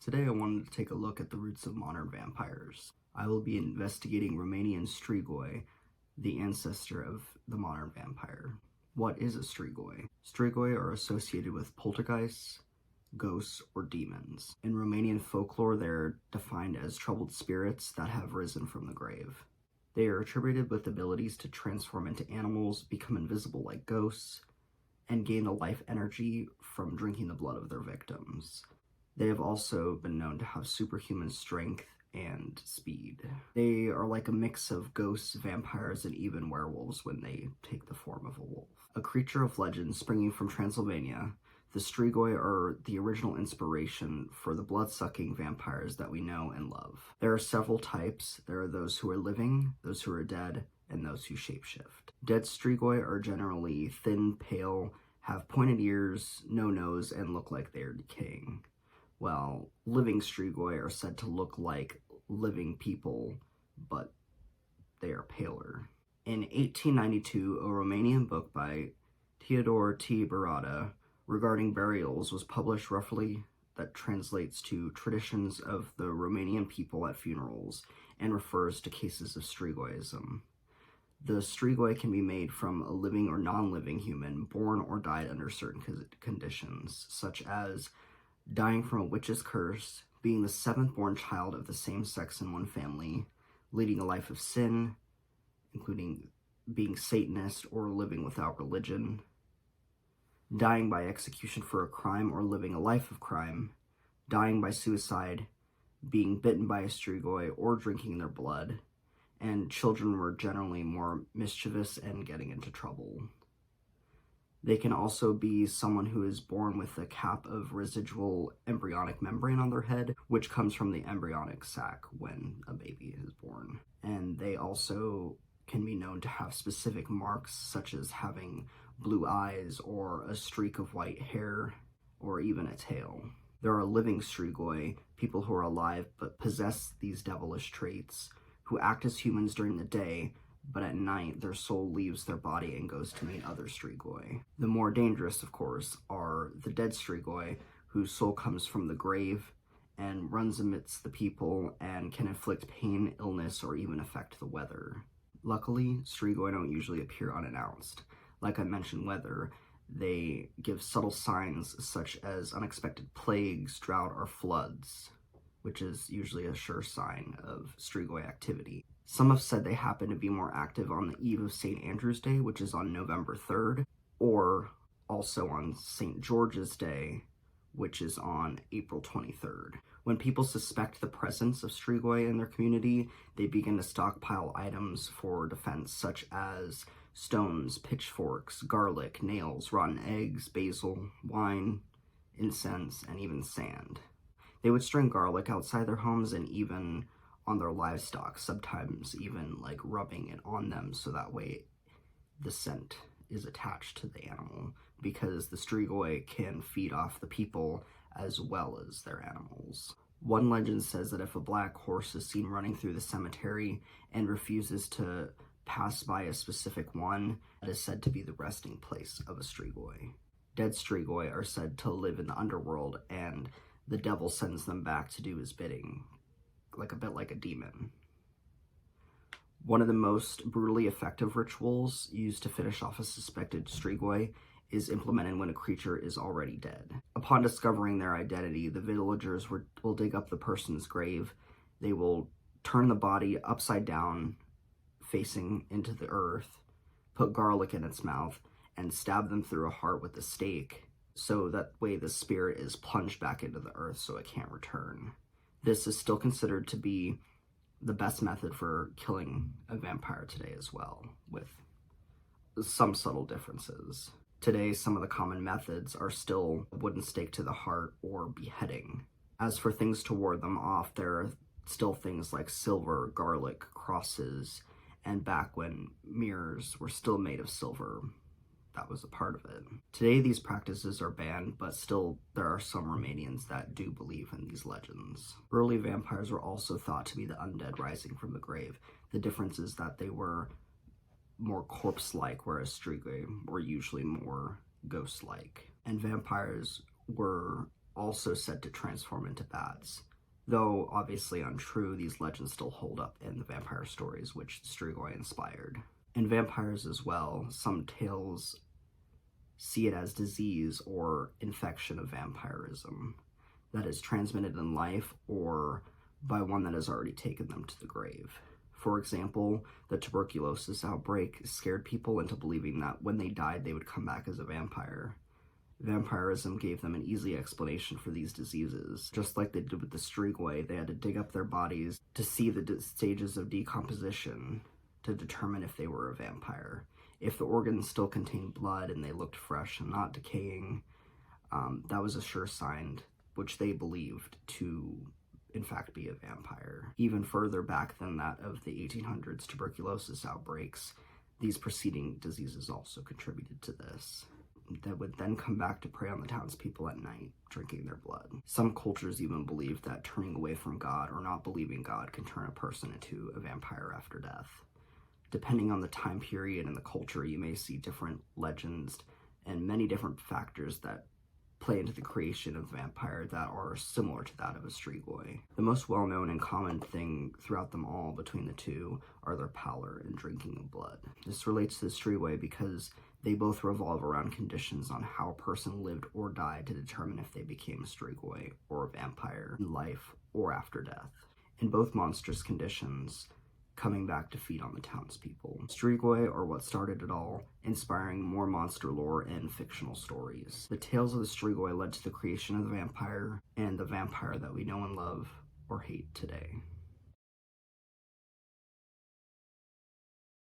Today I wanted to take a look at the roots of modern vampires. I will be investigating Romanian Strigoi, the ancestor of the modern vampire. What is a Strigoi? Strigoi are associated with poltergeists, ghosts, or demons. In Romanian folklore, they're defined as troubled spirits that have risen from the grave. They are attributed with abilities to transform into animals, become invisible like ghosts, and gain the life energy from drinking the blood of their victims. They have also been known to have superhuman strength and speed. They are like a mix of ghosts, vampires, and even werewolves when they take the form of a wolf. A creature of legend springing from Transylvania, the Strigoi are the original inspiration for the blood-sucking vampires that we know and love. There are several types. There are those who are living, those who are dead, and those who shapeshift. Dead Strigoi are generally thin, pale, have pointed ears, no nose, and look like they are decaying. While living Strigoi are said to look like living people, but they are paler. In 1892, a Romanian book by Teodor T. Barada regarding burials was published, roughly that translates to traditions of the Romanian people at funerals and refers to cases of Strigoism. The Strigoi can be made from a living or non-living human born or died under certain conditions, such as dying from a witch's curse, being the seventh born child of the same sex in one family, leading a life of sin, including being Satanist or living without religion, dying by execution for a crime or living a life of crime, dying by suicide, being bitten by a Strigoi or drinking their blood, and children were generally more mischievous and getting into trouble. They can also be someone who is born with a cap of residual embryonic membrane on their head, which comes from the embryonic sac when a baby is born. And they also can be known to have specific marks, such as having blue eyes or a streak of white hair or even a tail. There are living Strigoi, people who are alive but possess these devilish traits, who act as humans during the day, but at night their soul leaves their body and goes to meet other Strigoi. The more dangerous, of course, are the dead Strigoi, whose soul comes from the grave and runs amidst the people and can inflict pain, illness, or even affect the weather. Luckily, Strigoi don't usually appear unannounced. Like I mentioned, weather, they give subtle signs such as unexpected plagues, drought, or floods, which is usually a sure sign of Strigoi activity. Some have said they happen to be more active on the eve of St. Andrew's Day, which is on November 3rd, or also on St. George's Day, which is on April 23rd. When people suspect the presence of Strigoi in their community, they begin to stockpile items for defense, such as stones, pitchforks, garlic, nails, rotten eggs, basil, wine, incense, and even sand. They would string garlic outside their homes and even on their livestock, sometimes even like rubbing it on them so that way the scent is attached to the animal, because the Strigoi can feed off the people as well as their animals. One legend says that if a black horse is seen running through the cemetery and refuses to pass by a specific one, that is said to be the resting place of a Strigoi. Dead Strigoi are said to live in the underworld, and the devil sends them back to do his bidding, like a bit like a demon. One of the most brutally effective rituals used to finish off a suspected Strigoi is implemented when a creature is already dead. Upon discovering their identity, the villagers will dig up the person's grave. They will turn the body upside down, facing into the earth, put garlic in its mouth, and stab them through a heart with a stake, so that way the spirit is plunged back into the earth so it can't return. This is still considered to be the best method for killing a vampire today as well, with some subtle differences. Today, some of the common methods are still a wooden stake to the heart or beheading. As for things to ward them off, there are still things like silver, garlic, crosses, and back when mirrors were still made of silver, that was a part of it. Today, these practices are banned, but still there are some Romanians that do believe in these legends. Early vampires were also thought to be the undead rising from the grave. The difference is that they were more corpse-like, whereas Strigoi were usually more ghost-like. And vampires were also said to transform into bats. Though obviously untrue, these legends still hold up in the vampire stories which the Strigoi inspired. In vampires as well, some tales see it as disease or infection of vampirism that is transmitted in life or by one that has already taken them to the grave. For example, the tuberculosis outbreak scared people into believing that when they died they would come back as a vampire. Vampirism gave them an easy explanation for these diseases. Just like they did with the Strigoi, they had to dig up their bodies to see the stages of decomposition to determine if they were a vampire. If the organs still contained blood and they looked fresh and not decaying, that was a sure sign, which they believed to in fact be a vampire. Even further back than that of the 1800s tuberculosis outbreaks, these preceding diseases also contributed to this. That would then come back to prey on the townspeople at night, drinking their blood. Some cultures even believe that turning away from God or not believing God can turn a person into a vampire after death. Depending on the time period and the culture, you may see different legends and many different factors that play into the creation of vampire that are similar to that of a Strigoi. The most well-known and common thing throughout them all between the two are their pallor and drinking of blood. This relates to the Strigoi because they both revolve around conditions on how a person lived or died to determine if they became a Strigoi or a vampire in life or after death. In both monstrous conditions, coming back to feed on the townspeople. Strigoi are what started it all, inspiring more monster lore and fictional stories. The tales of the Strigoi led to the creation of the vampire and the vampire that we know and love or hate today.